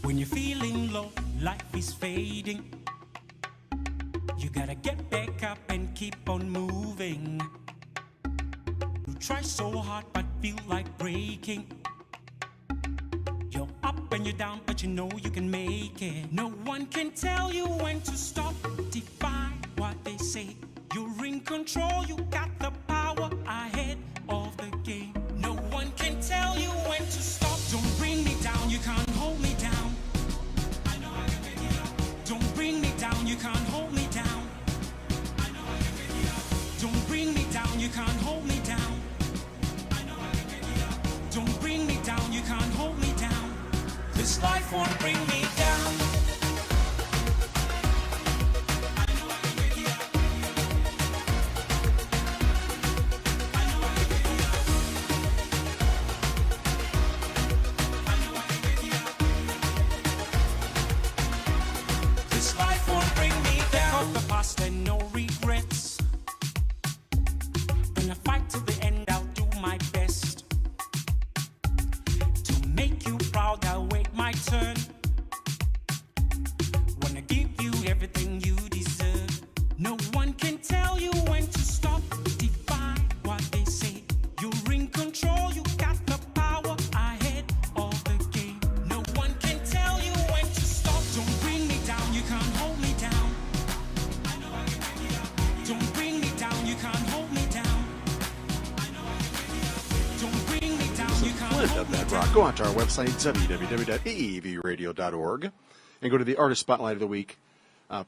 When you're feeling low, life is fading. You gotta get back up and keep on moving. You try so hard but feel like breaking. You're up and you're down but you know you can make it. No one can tell you when to stop. Defy what they say. You're in control, you got the power ahead of the game. No one can tell you when to stop. Don't bring me down, you can't hold me down. I know I can pick it up. Don't bring me down, you can't hold me down. I know I can pick it up. Don't bring me down, you can't hold me down. I know I can pick it up. Don't bring me down, you can't hold me down. This life won't bring me down. And no regrets. When I fight to the end, I'll do my best to make you proud. I'll wait my turn. Wanna give you everything you deserve. No one can tell you when to stop. Defy what they say. You're in control. You got the power ahead of the game. No one can tell you when to stop. Don't bring me down. You can't hold me down. Don't bring me down, you can't hold me down. I know I can pick it up. Don't bring me down, you can't hold me down. Bedrock. Go out to our website, www.eevradio.org, and go to the Artist Spotlight of the Week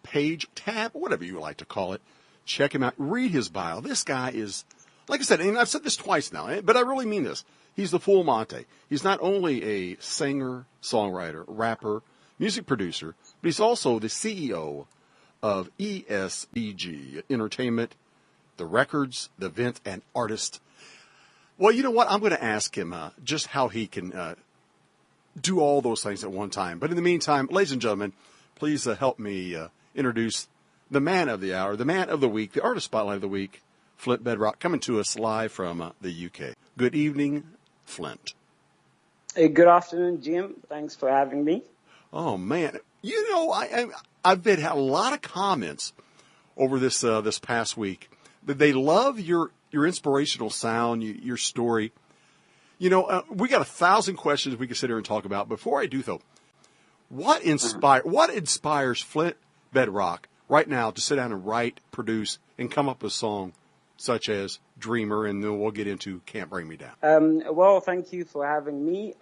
page, tab, whatever you like to call it. Check him out. Read his bio. This guy is, like I said, and I've said this twice now, but I really mean this. He's the full Monte. He's not only a singer, songwriter, rapper, music producer, but he's also the CEO of ESBG Entertainment, the records, the event, and artist. Well, you know what? I'm going to ask him just how he can do all those things at one time. But in the meantime, ladies and gentlemen, please help me introduce the man of the hour, the man of the week, the Artist Spotlight of the Week, Flint Bedrock, coming to us live from the UK. Good evening, Flint. Hey, good afternoon, Jim. Thanks for having me. Oh, man. You know, I've had a lot of comments over this past week that they love your inspirational sound, your story. You know, we got 1,000 questions we can sit here and talk about. Before I do, though, what inspires Flint Bedrock right now to sit down and write, produce, and come up with a song such as Dreamer, and then we'll get into Can't Bring Me Down? Well, thank you for having me.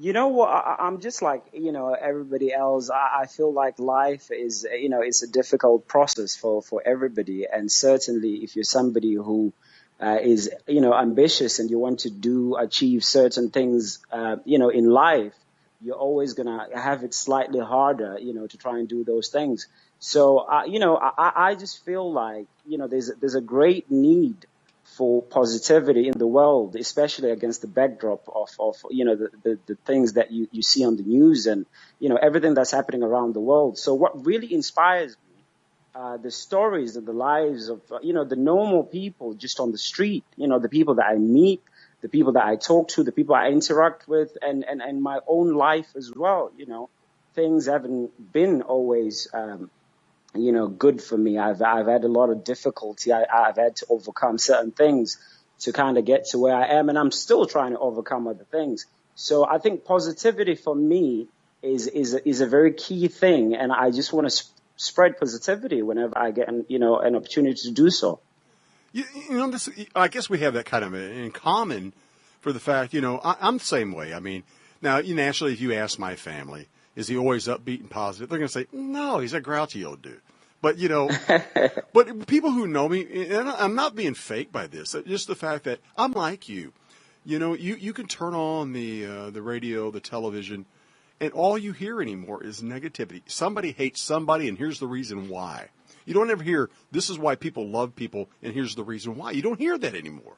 You know what? I'm just like, everybody else. I feel like life is, it's a difficult process for everybody. And certainly if you're somebody who is, ambitious and you want to achieve certain things, in life, you're always going to have it slightly harder, to try and do those things. So, I just feel like, there's a great need for positivity in the world, especially against the backdrop of the things that you see on the news and, everything that's happening around the world. So what really inspires me, the stories and the lives of, the normal people just on the street, the people that I meet, the people that I talk to, the people I interact with, and my own life as well. Things haven't been always, good for me. I've had a lot of difficulty. I've had to overcome certain things to kind of get to where I am, and I'm still trying to overcome other things. So I think positivity for me is a very key thing, and I just want to spread positivity whenever I get an opportunity to do so. I guess we have that kind of in common for the fact, I'm the same way. I mean, now, naturally, if you ask my family, is he always upbeat and positive? They're going to say, no, he's a grouchy old dude. But, but people who know me, and I'm not being fake by this, just the fact that I'm like you. You can turn on the radio, the television, and all you hear anymore is negativity. Somebody hates somebody, and here's the reason why. You don't ever hear, this is why people love people, and here's the reason why. You don't hear that anymore.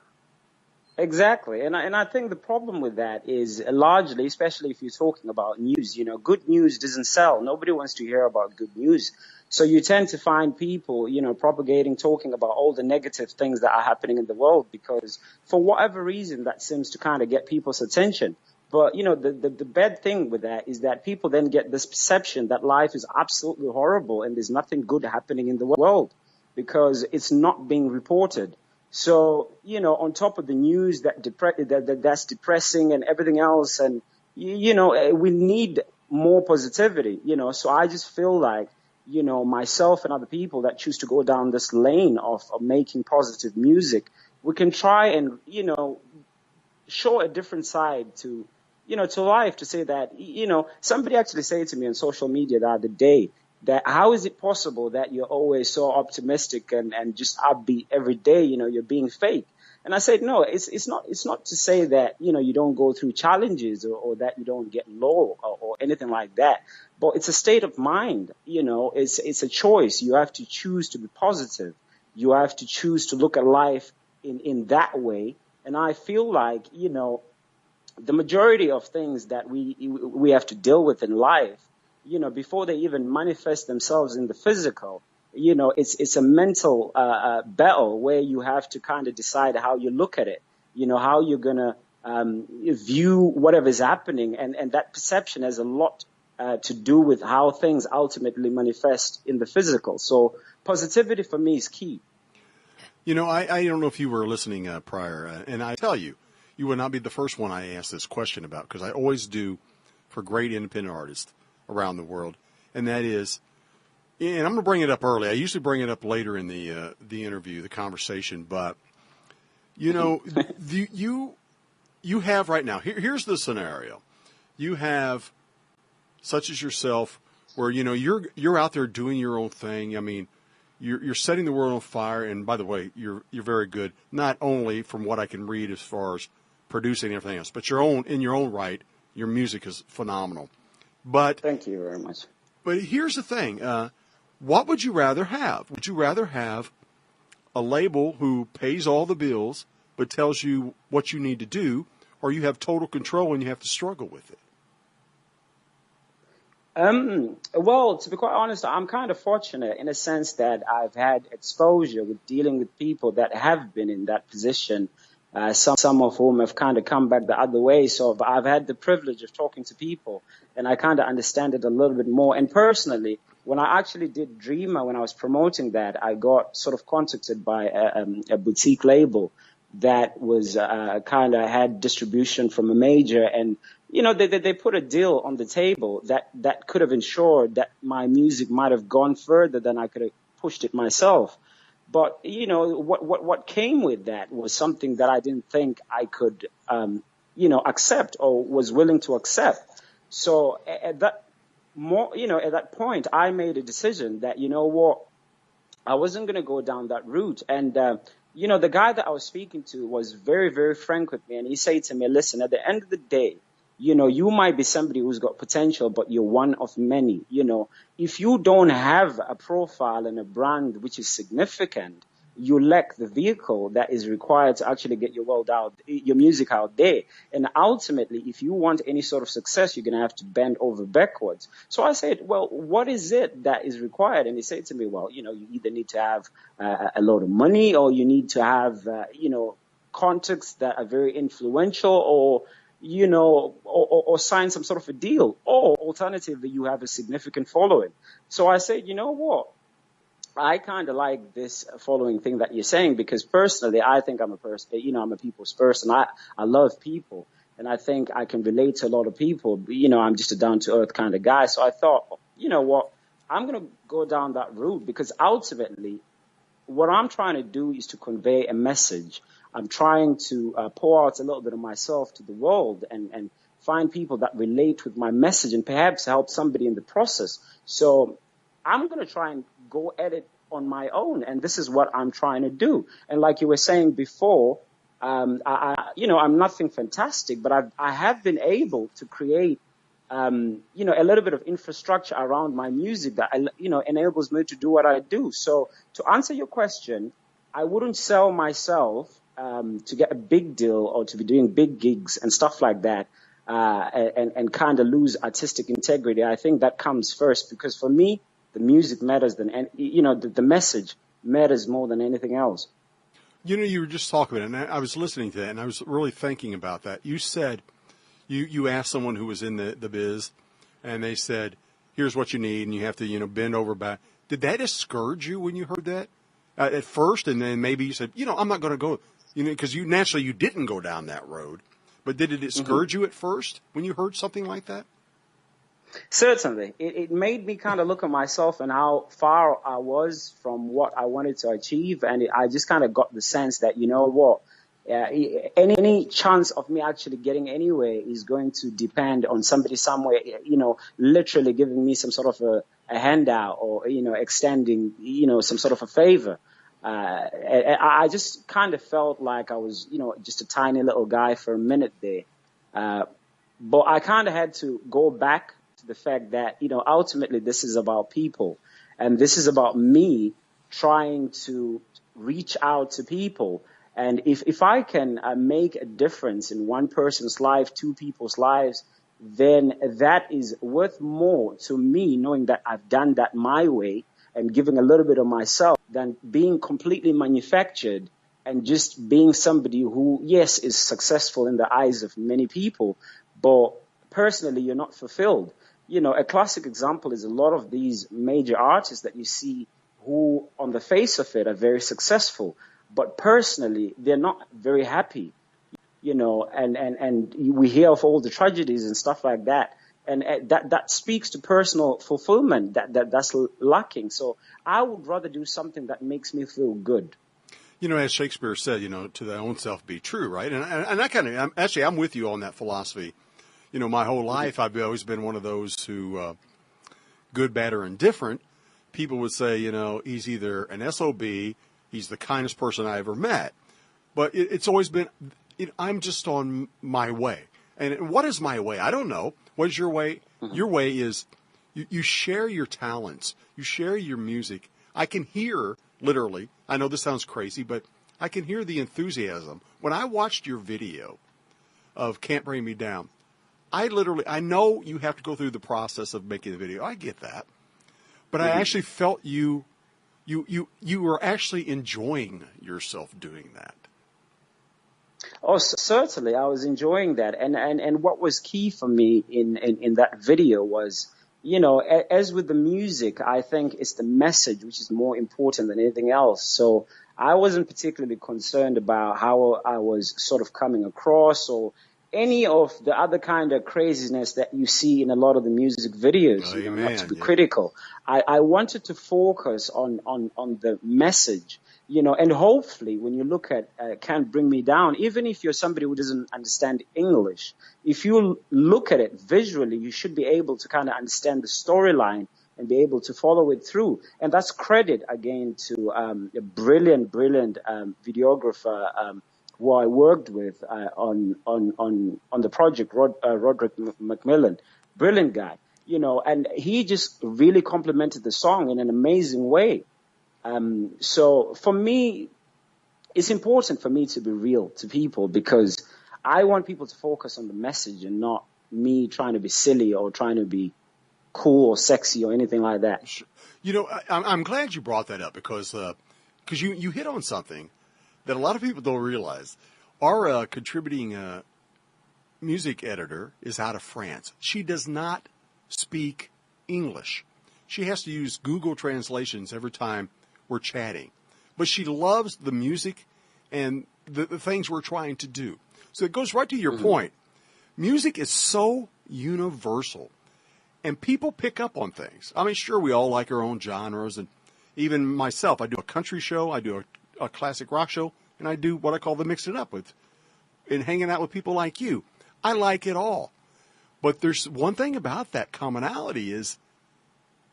Exactly. And I think the problem with that is largely, especially if you're talking about news, good news doesn't sell. Nobody wants to hear about good news. So you tend to find people, propagating, talking about all the negative things that are happening in the world because for whatever reason that seems to kind of get people's attention. But, the bad thing with that is that people then get this perception that life is absolutely horrible and there's nothing good happening in the world because it's not being reported. So, on top of the news that's depressing and everything else, and, we need more positivity, So I just feel like, myself and other people that choose to go down this lane of making positive music, we can try and, show a different side to life, to say that, somebody actually said to me on social media the other day that how is it possible that you're always so optimistic and just upbeat every day, you're being fake. And I said, no, it's not to say that, you don't go through challenges or that you don't get low or anything like that. But it's a state of mind, it's a choice. You have to choose to be positive. You have to choose to look at life in that way. And I feel like, the majority of things that we have to deal with in life, before they even manifest themselves in the physical, it's a mental battle where you have to kind of decide how you look at it, how you're going to view whatever's happening. And that perception has a lot to do with how things ultimately manifest in the physical. So positivity for me is key. I don't know if you were listening prior, and I tell you, you would not be the first one I ask this question about, because I always do for great independent artists around the world, and that is, and I'm going to bring it up early. I usually bring it up later in the interview, the conversation, but you have right now. Here's the scenario: you have such as yourself, where you're out there doing your own thing. I mean, you're setting the world on fire, and by the way, you're very good. Not only from what I can read as far as producing and everything else, but in your own right, your music is phenomenal. But thank you very much. But here's the thing: what would you rather have? Would you rather have a label who pays all the bills but tells you what you need to do, or you have total control and you have to struggle with it? Well, to be quite honest, I'm kind of fortunate in a sense that I've had exposure with dealing with people that have been in that position. Some of whom have kind of come back the other way. So I've had the privilege of talking to people, and I kind of understand it a little bit more. And personally, when I actually did Dreamer, when I was promoting that, I got sort of contacted by a boutique label that was kind of had distribution from a major, and they put a deal on the table that could have ensured that my music might have gone further than I could have pushed it myself. But, what came with that was something that I didn't think I could, accept or was willing to accept. So at that point, I made a decision that, I wasn't going to go down that route. And, the guy that I was speaking to was very, very frank with me. And he said to me, listen, at the end of the day, you might be somebody who's got potential, but you're one of many. If you don't have a profile and a brand which is significant, you lack the vehicle that is required to actually get your music out there. And ultimately, if you want any sort of success, you're going to have to bend over backwards. So I said, well, what is it that is required? And he said to me, well, you either need to have a lot of money, or you need to have, contacts that are very influential, or or sign some sort of a deal, or alternatively, you have a significant following. So I said, you know what? I kind of like this following thing that you're saying, because personally, I think I'm a person, I'm a people's person. I love people, and I think I can relate to a lot of people. I'm just a down to earth kind of guy. So I thought, you know what? I'm going to go down that route, because ultimately what I'm trying to do is to convey a message. I'm trying to pour out a little bit of myself to the world and find people that relate with my message and perhaps help somebody in the process. So I'm going to try and go at it on my own. And this is what I'm trying to do. And like you were saying before, I'm nothing fantastic, but I have been able to create, a little bit of infrastructure around my music that, enables me to do what I do. So to answer your question, I wouldn't sell myself to get a big deal or to be doing big gigs and stuff like that, and kind of lose artistic integrity. I think that comes first, because for me, the music matters the message matters more than anything else. You were just talking about it, and I was listening to that, and I was really thinking about that. You said, you asked someone who was in the biz, and they said, "Here's what you need," and you have to bend over back. Did that discourage you when you heard that at first, and then maybe you said, I'm not going to go, because you didn't go down that road, but did it discourage you at first when you heard something like that? Certainly. It made me kind of look at myself and how far I was from what I wanted to achieve. And I just kind of got the sense that, any chance of me actually getting anywhere is going to depend on somebody somewhere, literally giving me some sort of a handout or, extending, some sort of a favor. I just kind of felt like I was, just a tiny little guy for a minute there. But I kind of had to go back to the fact that, ultimately this is about people, and this is about me trying to reach out to people. And if I can make a difference in one person's life, two people's lives, then that is worth more to me, knowing that I've done that my way and giving a little bit of myself, than being completely manufactured and just being somebody who, yes, is successful in the eyes of many people, but personally you're not fulfilled. A classic example is a lot of these major artists that you see who on the face of it are very successful, but personally they're not very happy, and we hear of all the tragedies and stuff like that. And that speaks to personal fulfillment that's lacking. So I would rather do something that makes me feel good. As Shakespeare said, to thy own self be true, right? And I'm with you on that philosophy. My whole life I've always been one of those who, good, bad, or indifferent, people would say, he's either an SOB, he's the kindest person I ever met. But it's always been, I'm just on my way. And what is my way? I don't know. What is your way? Mm-hmm. Your way is you share your talents. You share your music. I can hear, literally, I know this sounds crazy, but I can hear the enthusiasm. When I watched your video of Can't Bring Me Down, I know you have to go through the process of making the video. I get that. But I actually felt you were actually enjoying yourself doing that. Oh, certainly. I was enjoying that. And what was key for me in that video was, as with the music, I think it's the message which is more important than anything else. So I wasn't particularly concerned about how I was sort of coming across or any of the other kind of craziness that you see in a lot of the music videos. Not to be critical. I wanted to focus on the message. And hopefully when you look at Can't Bring Me Down, even if you're somebody who doesn't understand English, if you look at it visually, you should be able to kind of understand the storyline and be able to follow it through. And that's credit, again, to a brilliant videographer who I worked with on the project, Roderick Macmillan. Brilliant guy, and he just really complimented the song in an amazing way. So for me, it's important for me to be real to people because I want people to focus on the message and not me trying to be silly or trying to be cool or sexy or anything like that. Sure. I'm glad you brought that up because you hit on something that a lot of people don't realize. Our contributing music editor is out of France. She does not speak English. She has to use Google translations every time we're chatting. But she loves the music and the things we're trying to do. So it goes right to your point. Music is so universal. And people pick up on things. I mean, sure, we all like our own genres. And even myself, I do a country show, I do a classic rock show, and I do what I call the mix it up with and hanging out with people like you. I like it all. But there's one thing about that commonality is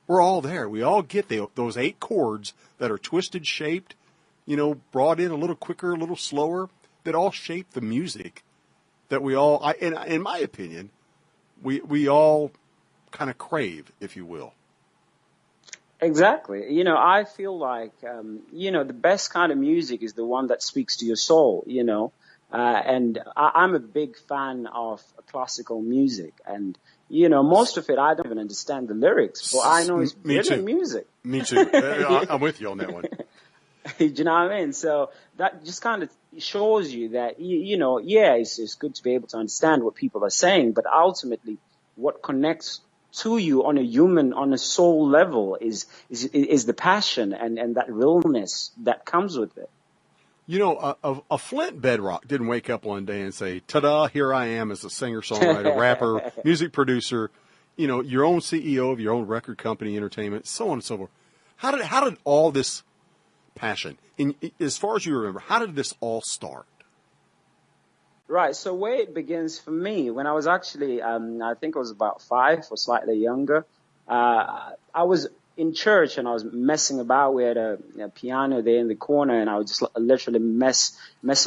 we're all there. We all get those 8 chords that are twisted, shaped, brought in a little quicker, a little slower, that all shape the music that we all, in my opinion, we all kind of crave, if you will. Exactly. I feel like, the best kind of music is the one that speaks to your soul, and I'm a big fan of classical music. And, most of it, I don't even understand the lyrics, but I know it's brilliant music. Me too. I'm with you on that one. Do you know what I mean? So that just kind of shows you that, yeah, it's good to be able to understand what people are saying, but ultimately what connects to you on a human, on a soul level is the passion and that realness that comes with it. You know, a Flint Bedrock didn't wake up one day and say, ta-da, here I am as a singer-songwriter, rapper, music producer, your own CEO of your own record company, entertainment, so on and so forth. How did all this passion, as far as you remember, how did this all start? Right. So where it begins for me, when I was actually, I think I was about 5 or slightly younger, I was in church and I was messing about. We had a piano there in the corner and I would just literally mess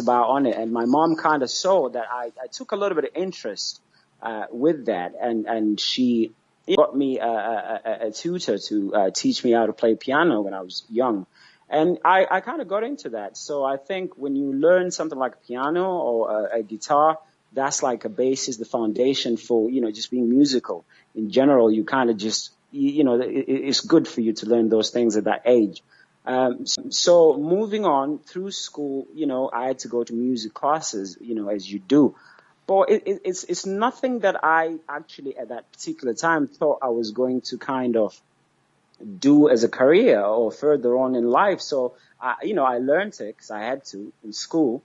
about on it. And my mom kind of saw that I took a little bit of interest with that, and she got me a tutor to teach me how to play piano when I was young. And I kind of got into that. So I think when you learn something like a piano or a guitar, that's like a basis, the foundation for, just being musical. In general, you kind of just, it's good for you to learn those things at that age. So moving on through school, I had to go to music classes, as you do. But it's nothing that I actually at that particular time thought I was going to kind of do as a career or further on in life. So, I learned it because I had to in school.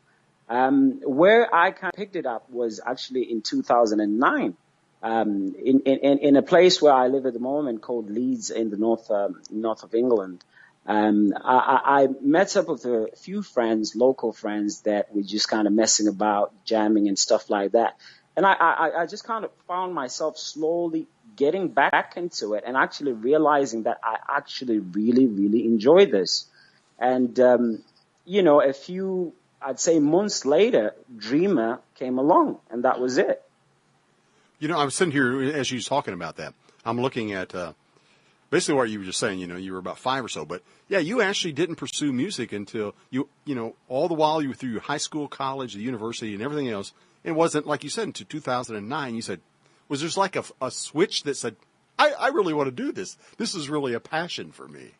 Where I kind of picked it up was actually in 2009, in a place where I live at the moment called Leeds in the north of England. I met up with a few friends, local friends, that were just kind of messing about, jamming and stuff like that. And I just kind of found myself slowly getting back into it and actually realizing that I actually really, really enjoy this. And, a few, I'd say months later, Dreamer came along and that was it. I'm sitting here as you was talking about that. I'm looking at basically what you were just saying. You were about 5 or so, but yeah, you actually didn't pursue music until all the while you were through high school, college, the university, and everything else. It wasn't like you said until 2009. You said, was there like a switch that said, I really want to do this. This is really a passion for me.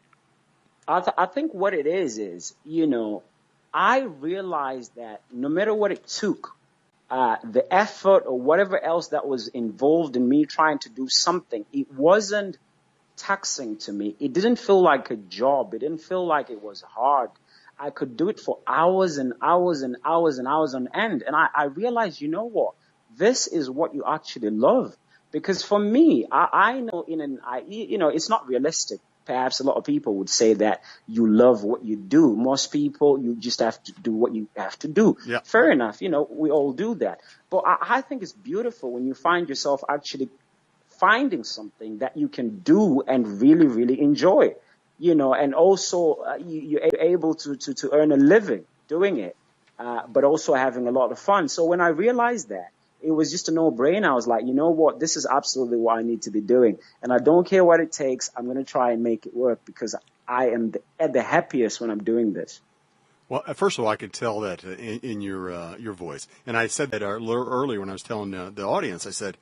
I think what it is, I realized that no matter what it took, the effort or whatever else that was involved in me trying to do something, it wasn't taxing to me. It didn't feel like a job. It didn't feel like it was hard. I could do it for hours and hours and hours and hours on end. And I realized, this is what you actually love. Because for me, I know it's not realistic. Perhaps a lot of people would say that you love what you do. Most people, you just have to do what you have to do. Yeah. Fair enough. We all do that. But I think it's beautiful when you find yourself actually finding something that you can do and really, really enjoy, and also you're able to earn a living doing it, but also having a lot of fun. So when I realized that, it was just a no-brainer. I was like, you know what, this is absolutely what I need to be doing. And I don't care what it takes. I'm going to try and make it work because I am at the happiest when I'm doing this. Well, first of all, I could tell that in your voice. And I said that earlier when I was telling the audience, I said,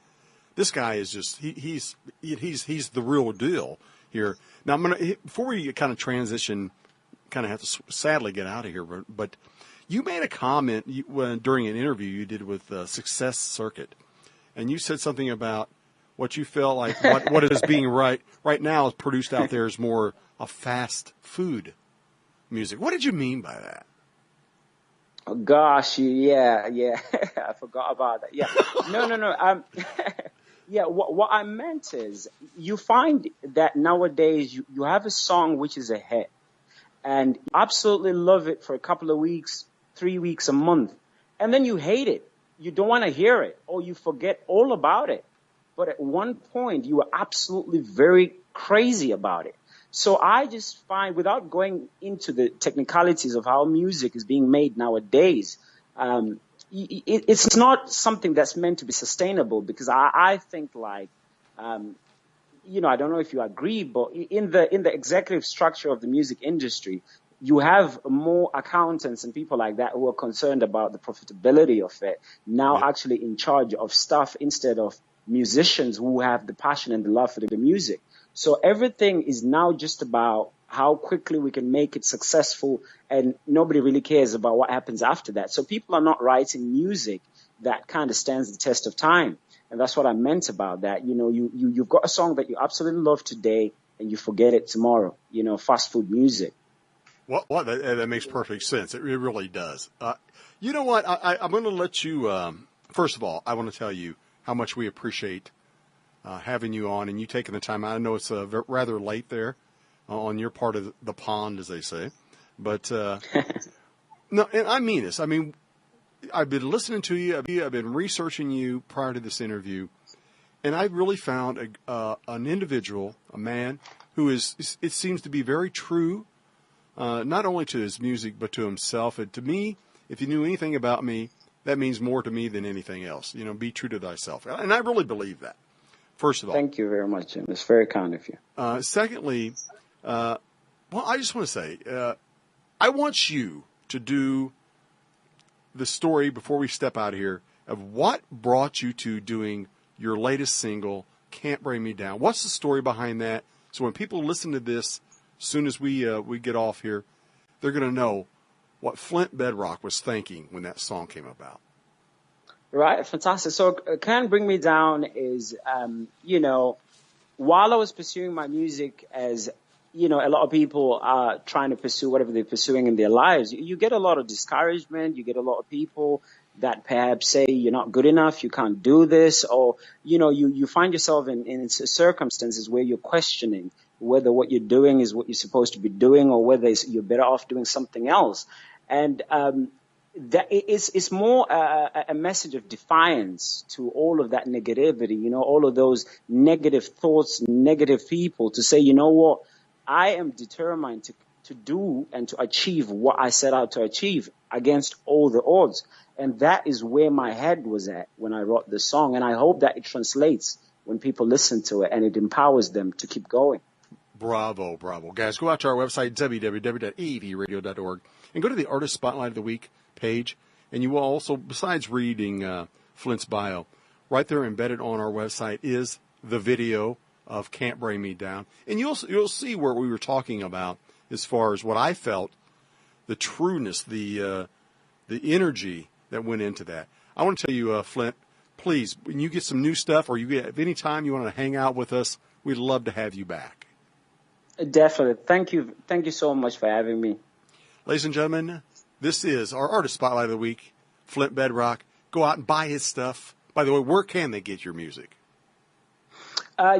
this guy is just, he's the real deal here. Now, before we kind of transition, kind of have to sadly get out of here, but you made a comment during an interview you did with Success Circuit, and you said something about what you felt like what is being right now is produced out there is more a fast food music. What did you mean by that? Oh, gosh, yeah, I forgot about that. Yeah, no. Yeah, what I meant is you find that nowadays you have a song which is a hit and you absolutely love it for a couple of weeks, 3 weeks, a month, and then you hate it. You don't want to hear it or you forget all about it. But at one point you are absolutely very crazy about it. So I just find, without going into the technicalities of how music is being made nowadays, it's not something that's meant to be sustainable because I think like, I don't know if you agree, but in the executive structure of the music industry, you have more accountants and people like that who are concerned about the profitability of it now actually in charge of stuff instead of musicians who have the passion and the love for the music. So everything is now just about how quickly we can make it successful, and nobody really cares about what happens after that. So people are not writing music that kind of stands the test of time. And that's what I meant about that. You've got a song that you absolutely love today and you forget it tomorrow, fast food music. Well, that makes perfect sense. It really does. You know what? I'm going to let you, first of all, I want to tell you how much we appreciate having you on and you taking the time out. I know it's rather late there on your part of the pond, as they say. But, no, and I mean this. I mean, I've been listening to you. I've been researching you prior to this interview. And I really found an individual, a man, who is, it seems to be very true, not only to his music, but to himself. And to me, if you knew anything about me, that means more to me than anything else. Be true to thyself. And I really believe that, first of all. Thank you very much, Jim. It's very kind of you. Secondly, well, I just want to say, I want you to do the story before we step out of here of what brought you to doing your latest single, Can't Bring Me Down. What's the story behind that? So when people listen to this, as soon as we get off here, they're going to know what Flint Bedrock was thinking when that song came about. Right, fantastic. So Can't Bring Me Down is, while I was pursuing my music as, a lot of people are trying to pursue whatever they're pursuing in their lives, you get a lot of discouragement. You get a lot of people that perhaps say you're not good enough, you can't do this, or, you find yourself in circumstances where you're questioning whether what you're doing is what you're supposed to be doing or whether you're better off doing something else. And that it's more a message of defiance to all of that negativity, all of those negative thoughts, negative people, to say, you know what, I am determined to do and to achieve what I set out to achieve against all the odds. And that is where my head was at when I wrote the song. And I hope that it translates when people listen to it and it empowers them to keep going. Bravo, bravo. Guys, go out to our website, www.avradio.org, and go to the Artist Spotlight of the Week page. And you will also, besides reading Flint's bio, right there embedded on our website is the video of Can't Bring Me Down. And you'll see where we were talking about as far as what I felt, the trueness, the energy that went into that. I want to tell you, Flint, please, when you get some new stuff or you get any time you want to hang out with us, we'd love to have you back. Definitely. Thank you. Thank you so much for having me. Ladies and gentlemen, this is our Artist Spotlight of the Week, Flint Bedrock. Go out and buy his stuff. By the way, where can they get your music?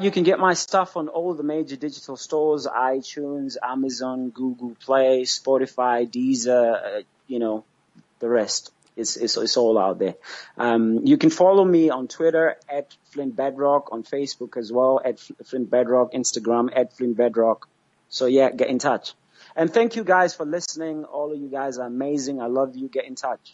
You can get my stuff on all the major digital stores, iTunes, Amazon, Google Play, Spotify, Deezer, the rest. It's all out there. You can follow me on Twitter at Flint Bedrock, on Facebook as well at Flint Bedrock, Instagram at Flint Bedrock. So yeah, get in touch. And thank you guys for listening. All of you guys are amazing. I love you. Get in touch.